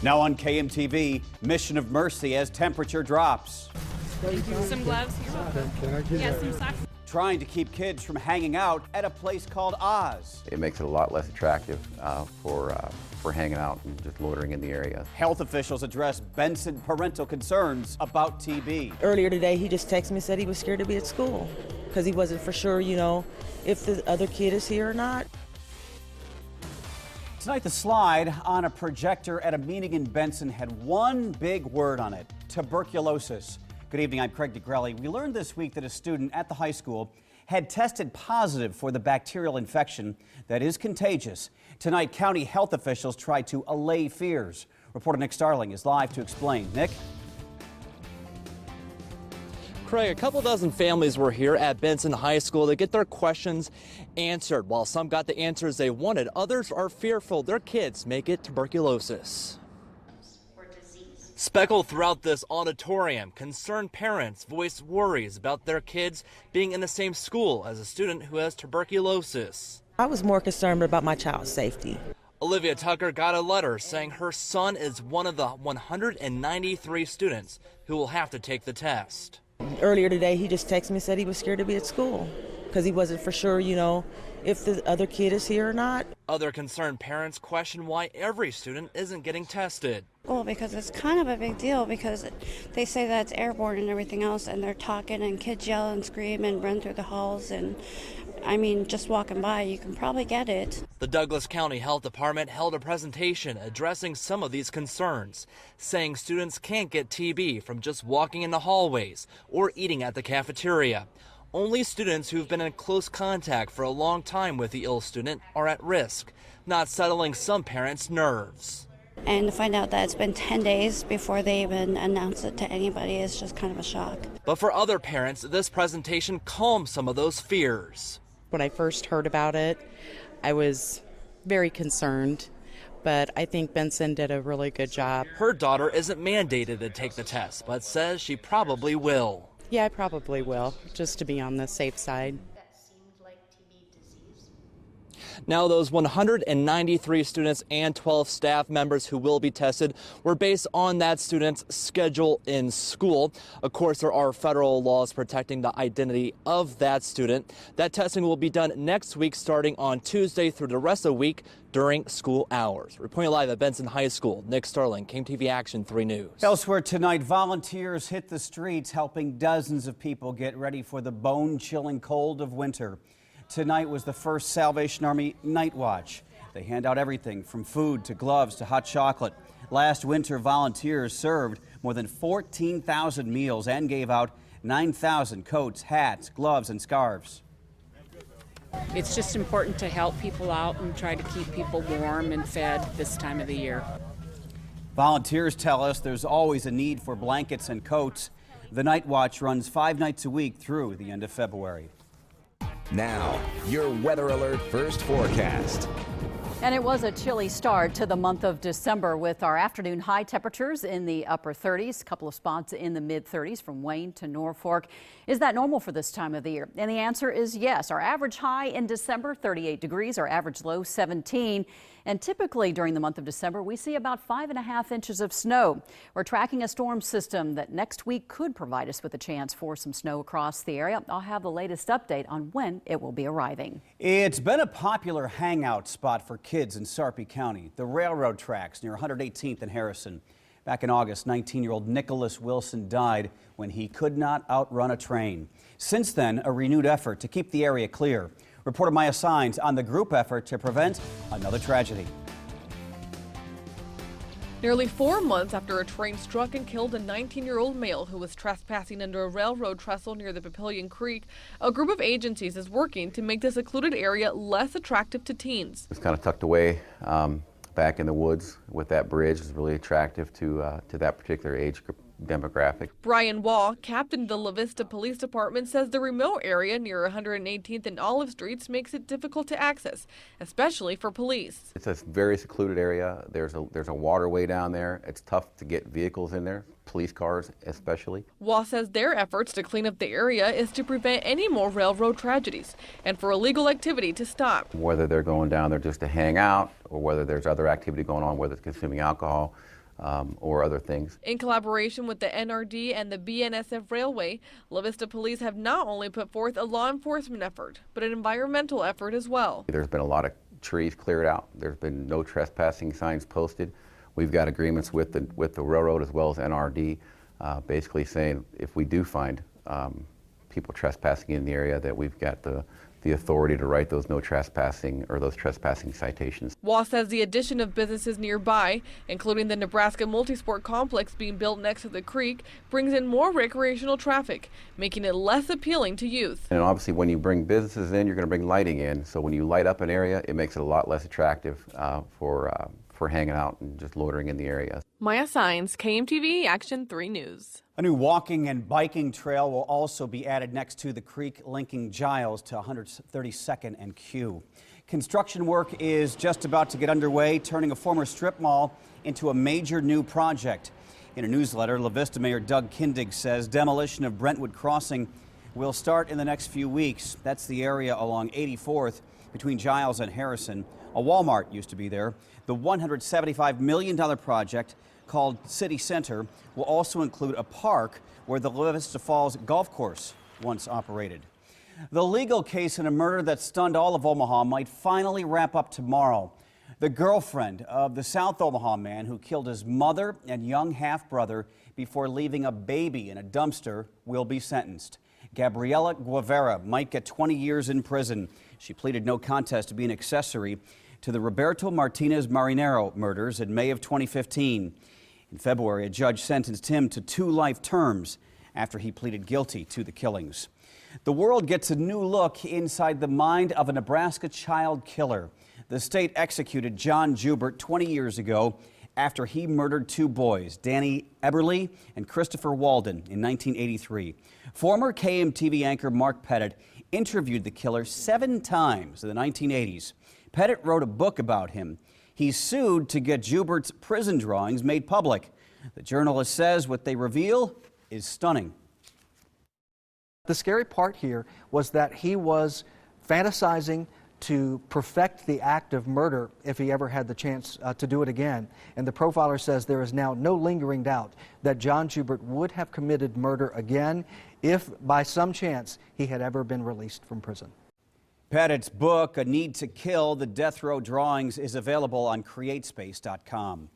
Now on KMTV, Mission of Mercy as temperature drops. Some gloves here. Yeah, some socks. Trying to keep kids from hanging out at a place called Oz. It makes it a lot less attractive for hanging out and just loitering in the area. Health officials address Benson parental concerns about TB. Earlier today, he just texted me and said he was scared to be at school because he wasn't for sure, if the other kid is here or not. Tonight, the slide on a projector at a meeting in Benson had one big word on it: tuberculosis. Good evening, I'm Craig Nigrelli. We learned this week that a student at the high school had tested positive for the bacterial infection that is contagious. Tonight, county health officials tried to allay fears. Reporter Nick Starling is live to explain. Nick? Craig, a couple dozen families were here at Benson High School to get their questions answered. While some got the answers they wanted, others are fearful their kids may get tuberculosis. Speckled throughout this auditorium, concerned parents voiced worries about their kids being in the same school as a student who has tuberculosis. I was more concerned about my child's safety. Olivia Tucker got a letter saying her son is one of the 193 students who will have to take the test. Earlier today, he just texted me and said he was scared to be at school because he wasn't for sure, if the other kid is here or not. Other concerned parents question why every student isn't getting tested. Well, because it's kind of a big deal because they say that it's airborne and everything else, and they're talking and kids yell and scream and run through the halls, and just walking by, you can probably get it. The Douglas County Health Department held a presentation addressing some of these concerns, saying students can't get TB from just walking in the hallways or eating at the cafeteria. Only students who've been in close contact for a long time with the ill student are at risk, not settling some parents' nerves. And to find out that it's been 10 days before they even announce it to anybody is just kind of a shock. But for other parents, this presentation calmed some of those fears. When I first heard about it, I was very concerned, but I think Benson did a really good job. Her daughter isn't mandated to take the test, but says she probably will. Yeah, I probably will, just to be on the safe side. Now, those 193 students and 12 staff members who will be tested were based on that student's schedule in school. Of course, there are federal laws protecting the identity of that student. That testing will be done next week, starting on Tuesday through the rest of the week during school hours. Reporting live at Benson High School, Nick Starling, KMTV Action 3 News. Elsewhere tonight, volunteers hit the streets helping dozens of people get ready for the bone-chilling cold of winter. Tonight was the first Salvation Army Night Watch. They hand out everything from food to gloves to hot chocolate. Last winter, volunteers served more than 14,000 meals and gave out 9,000 coats, hats, gloves, and scarves. It's just important to help people out and try to keep people warm and fed this time of the year. Volunteers tell us there's always a need for blankets and coats. The Night Watch runs 5 nights a week through the end of February. Now, your Weather Alert First Forecast. And it was a chilly start to the month of December with our afternoon high temperatures in the upper 30s, a couple of spots in the mid 30s from Wayne to Norfolk. Is that normal for this time of the year? And the answer is yes. Our average high in December, 38 degrees, our average low, 17. And typically during the month of December, we see about 5.5 inches of snow. We're tracking a storm system that next week could provide us with a chance for some snow across the area. I'll have the latest update on when it will be arriving. It's been a popular hangout spot for kids in Sarpy County, the railroad tracks near 118th and Harrison. Back in August, 19-year-old Nicholas Wilson died when he could not outrun a train. Since then, a renewed effort to keep the area clear. Reporter Maya Signs on the group effort to prevent another tragedy. Nearly 4 months after a train struck and killed a 19-year-old male who was trespassing under a railroad trestle near the Papillion Creek, a group of agencies is working to make the secluded area less attractive to teens. It's kind of tucked away back in the woods with that bridge. Is really attractive to that particular age demographic. Brian Wall, captain of the La Vista Police Department, says the remote area near 118th and Olive Streets makes it difficult to access, especially for police. It's a very secluded area. There's a waterway down there. It's tough to get vehicles in there, police cars especially. Wall says their efforts to clean up the area is to prevent any more railroad tragedies and for illegal activity to stop. Whether they're going down there just to hang out or whether there's other activity going on, whether it's consuming alcohol, or other things. In collaboration with the NRD and the BNSF Railway, La Vista Police have not only put forth a law enforcement effort, but an environmental effort as well. There's been a lot of trees cleared out. There's been no trespassing signs posted. We've got agreements with the railroad as well as NRD, basically saying if we do find people trespassing in the area, that we've got the authority to write those no trespassing or those trespassing citations. Waugh says the addition of businesses nearby, including the Nebraska Multisport Complex being built next to the creek, brings in more recreational traffic, making it less appealing to youth. And obviously when you bring businesses in, you're going to bring lighting in. So when you light up an area, it makes it a lot less attractive for hanging out and just loitering in the area. Maya Signs, KMTV Action 3 News. A new walking and biking trail will also be added next to the creek linking Giles to 132nd and Q. Construction work is just about to get underway, turning a former strip mall into a major new project. In a newsletter, La Vista Mayor Doug Kindig says demolition of Brentwood Crossing will start in the next few weeks. That's the area along 84th between Giles and Harrison. A Walmart used to be there. The $175 million project, called City Center, will also include a park where the La Vista Falls golf course once operated. The legal case in a murder that stunned all of Omaha might finally wrap up tomorrow. The girlfriend of the South Omaha man who killed his mother and young half-brother before leaving a baby in a dumpster will be sentenced. Gabriela Guevara might get 20 years in prison. She pleaded no contest to be an accessory to the Roberto Martinez Marinero murders in May of 2015. In February, a judge sentenced him to 2 life terms after he pleaded guilty to the killings. The world gets a new look inside the mind of a Nebraska child killer. The state executed John Jubert 20 years ago after he murdered 2 boys, Danny Eberly and Christopher Walden, in 1983. Former KMTV anchor Mark Pettit interviewed the killer 7 times in the 1980s. Pettit wrote a book about him. He's sued to get Jubert's prison drawings made public. The journalist says what they reveal is stunning. The scary part here was that he was fantasizing to perfect the act of murder if he ever had the chance to do it again. And the profiler says there is now no lingering doubt that John Jubert would have committed murder again if by some chance he had ever been released from prison. Pettit's book, A Need to Kill, The Death Row Drawings, is available on CreateSpace.com.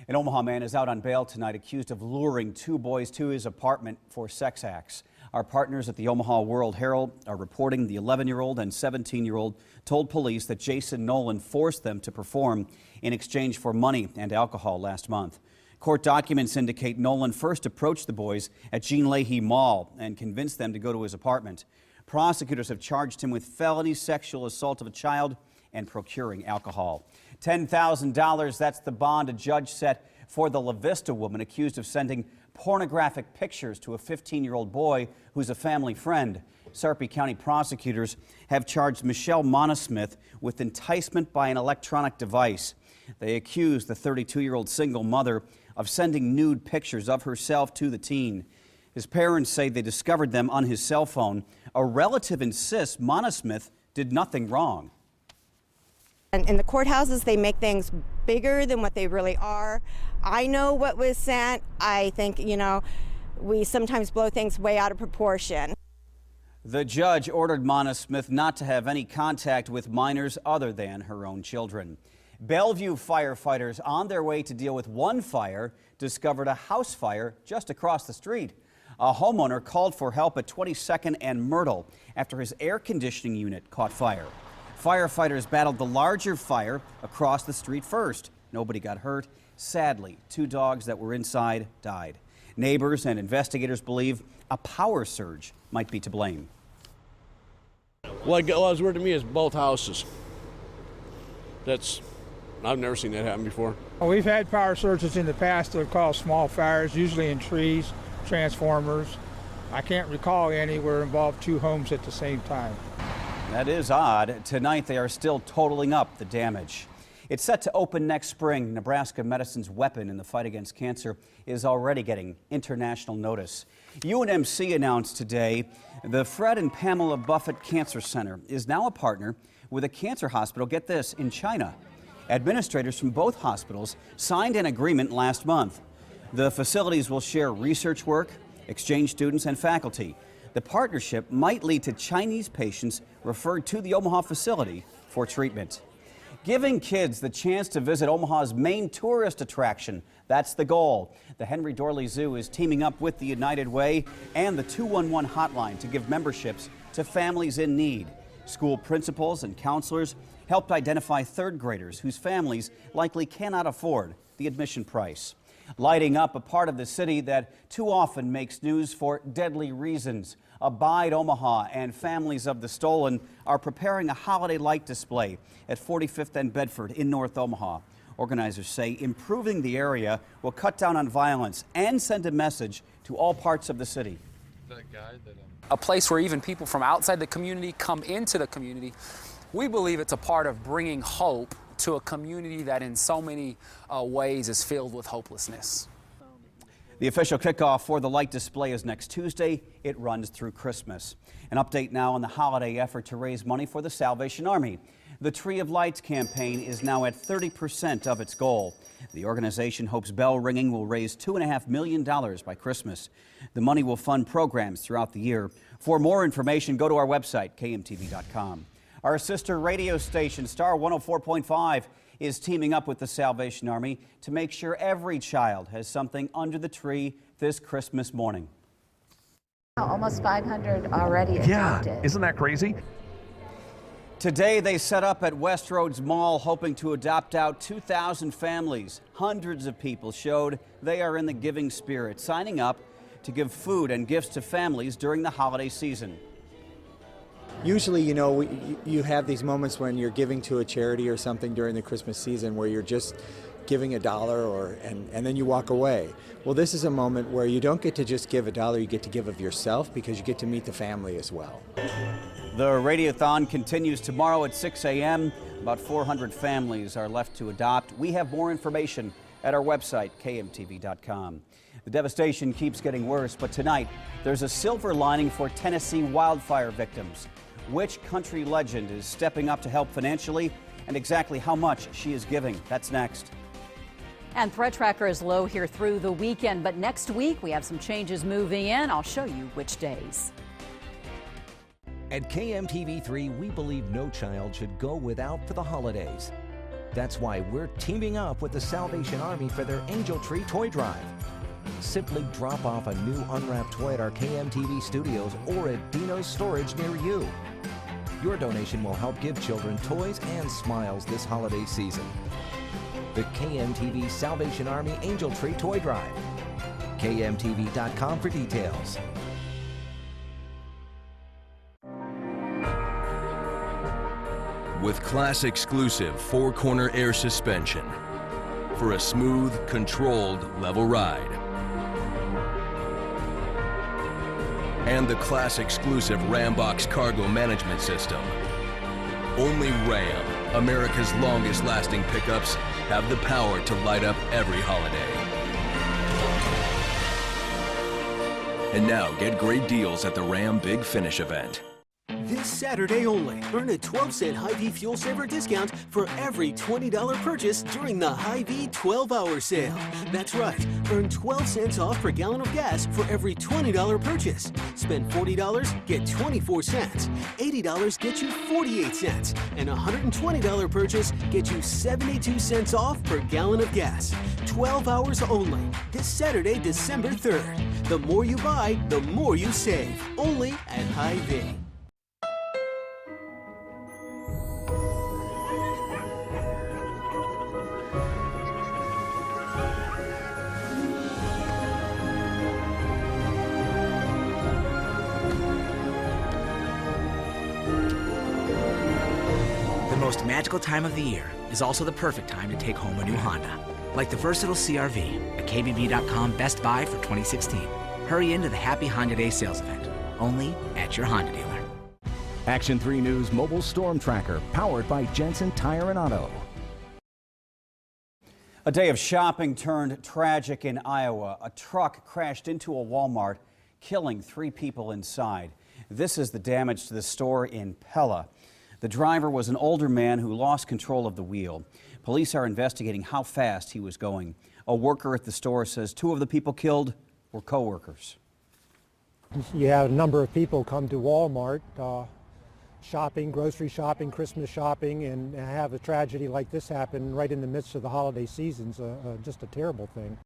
An Omaha man is out on bail tonight accused of luring 2 boys to his apartment for sex acts. Our partners at the Omaha World Herald are reporting the 11-year-old and 17-year-old told police that Jason Nolan forced them to perform in exchange for money and alcohol last month. Court documents indicate Nolan first approached the boys at Jean Leahy Mall and convinced them to go to his apartment. Prosecutors have charged him with felony sexual assault of a child and procuring alcohol. $10,000, that's the bond a judge set for the La Vista woman accused of sending pornographic pictures to a 15-year-old boy who's a family friend. Sarpy County prosecutors have charged Michelle Monosmith with enticement by an electronic device. They accuse the 32-year-old single mother of sending nude pictures of herself to the teen. His parents say they discovered them on his cell phone. A relative insists Monosmith did nothing wrong. And in the courthouses, they make things bigger than what they really are. I know what was sent. I think, we sometimes blow things way out of proportion. The judge ordered Monosmith not to have any contact with minors other than her own children. Bellevue firefighters on their way to deal with one fire discovered a house fire just across the street. A homeowner called for help at 22nd and Myrtle after his air conditioning unit caught fire. Firefighters battled the larger fire across the street first. Nobody got hurt. Sadly, 2 dogs that were inside died. Neighbors and investigators believe a power surge might be to blame. What was weird to me is both houses. I've never seen that happen before. Well, we've had power surges in the past that have caused small fires, usually in trees, transformers. I can't recall any where involved 2 homes at the same time. That is odd. Tonight they are still totaling up the damage. It's set to open next spring. Nebraska medicine's weapon in the fight against cancer is already getting international notice. UNMC announced today the Fred and Pamela Buffett Cancer Center is now a partner with a cancer hospital, get this, in China. Administrators from both hospitals signed an agreement last month. The facilities will share research work, exchange students and faculty. The partnership might lead to Chinese patients referred to the Omaha facility for treatment. Giving kids the chance to visit Omaha's main tourist attraction, that's the goal. The Henry Dorley Zoo is teaming up with the United Way and the 211 hotline to give memberships to families in need. School principals and counselors helped identify third graders whose families likely cannot afford the admission price. Lighting up a part of the city that too often makes news for deadly reasons. Abide Omaha and Families of the Stolen are preparing a holiday light display at 45th and Bedford in North Omaha. Organizers say improving the area will cut down on violence and send a message to all parts of the city. A place where even people from outside the community come into the community. We believe it's a part of bringing hope to a community that in so many ways is filled with hopelessness. The official kickoff for the light display is next Tuesday. It runs through Christmas. An update now on the holiday effort to raise money for the Salvation Army. The Tree of Lights campaign is now at 30% of its goal. The organization hopes bell ringing will raise $2.5 million by Christmas. The money will fund programs throughout the year. For more information, go to our website, kmtv.com. Our sister radio station, Star 104.5, is teaming up with the Salvation Army to make sure every child has something under the tree this Christmas morning. Almost 500 already adopted. Yeah, isn't that crazy? Today they set up at Westroads Mall hoping to adopt out 2,000 families. Hundreds of people showed they are in the giving spirit, signing up to give food and gifts to families during the holiday season. Usually, you know, you have these moments when you're giving to a charity or something during the Christmas season where you're just giving $1 and then you walk away. Well, this is a moment where you don't get to just give $1, you get to give of yourself because you get to meet the family as well. The Radiothon continues tomorrow at 6 a.m. About 400 families are left to adopt. We have more information at our website, kmtv.com. The devastation keeps getting worse, but tonight there's a silver lining for Tennessee wildfire victims. Which country legend is stepping up to help financially and exactly how much she is giving? That's next. And Threat Tracker is low here through the weekend, but next week we have some changes moving in. I'll show you which days. At KMTV3, we believe no child should go without for the holidays. That's why we're teaming up with the Salvation Army for their Angel Tree Toy Drive. Simply drop off a new unwrapped toy at our KMTV studios or at Dino's Storage near you. Your donation will help give children toys and smiles this holiday season. The KMTV Salvation Army Angel Tree Toy Drive. KMTV.com for details. With class exclusive 4-corner air suspension for a smooth, controlled, level ride. And the class exclusive Rambox cargo management system. Only Ram, America's longest lasting pickups, have the power to light up every holiday. And now get great deals at the Ram Big Finish event. This Saturday only, earn a 12-cent Hy-Vee Fuel Saver discount for every $20 purchase during the Hy-Vee 12-hour sale. That's right, earn 12 cents off per gallon of gas for every $20 purchase. Spend $40, get 24 cents. $80 get you 48 cents. And a $120 purchase get you 72 cents off per gallon of gas. 12 hours only, this Saturday, December 3rd. The more you buy, the more you save. Only at Hy-Vee. The most magical time of the year is also the perfect time to take home a new Honda, like the versatile CR-V, a KBB.com Best Buy for 2016. Hurry into the Happy Honda Day sales event, only at your Honda dealer. Action 3 News Mobile Storm Tracker, powered by Jensen Tire and Auto. A day of shopping turned tragic in Iowa. A truck crashed into a Walmart, killing 3 people inside. This is the damage to the store in Pella. The driver was an older man who lost control of the wheel. Police are investigating how fast he was going. A worker at the store says 2 of the people killed were co-workers. You have a number of people come to Walmart shopping, grocery shopping, Christmas shopping, and have a tragedy like this happen right in the midst of the holiday season's just a terrible thing.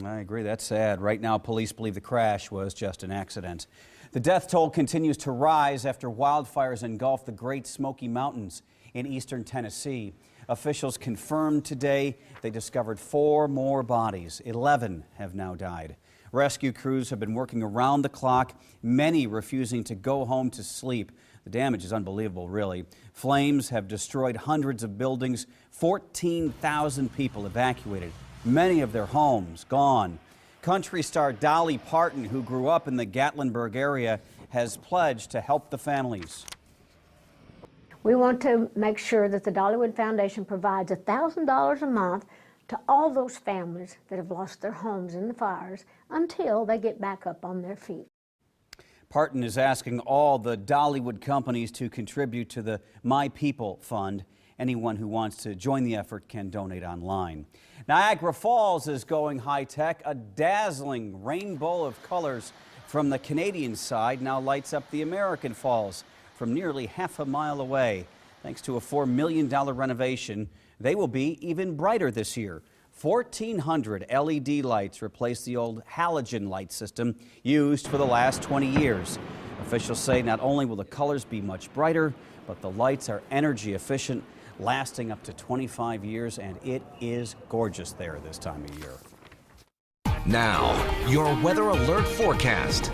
I agree, that's sad. Right now, police believe the crash was just an accident. The death toll continues to rise after wildfires engulfed the Great Smoky Mountains in eastern Tennessee. Officials confirmed today they discovered 4 more bodies. 11 have now died. Rescue crews have been working around the clock, many refusing to go home to sleep. The damage is unbelievable, really. Flames have destroyed hundreds of buildings, 14,000 people evacuated, many of their homes gone. Country star Dolly Parton, who grew up in the Gatlinburg area, has pledged to help the families. We want to make sure that the Dollywood Foundation provides $1,000 a month to all those families that have lost their homes in the fires until they get back up on their feet. Parton is asking all the Dollywood companies to contribute to the My People Fund. Anyone who wants to join the effort can donate online. Niagara Falls is going high-tech. A dazzling rainbow of colors from the Canadian side now lights up the American Falls from nearly half a mile away. Thanks to a $4 million renovation, they will be even brighter this year. 1,400 LED lights replace the old halogen light system used for the last 20 years. Officials say not only will the colors be much brighter, but the lights are energy efficient, lasting up to 25 years, and it is gorgeous there this time of year. Now, your weather alert forecast.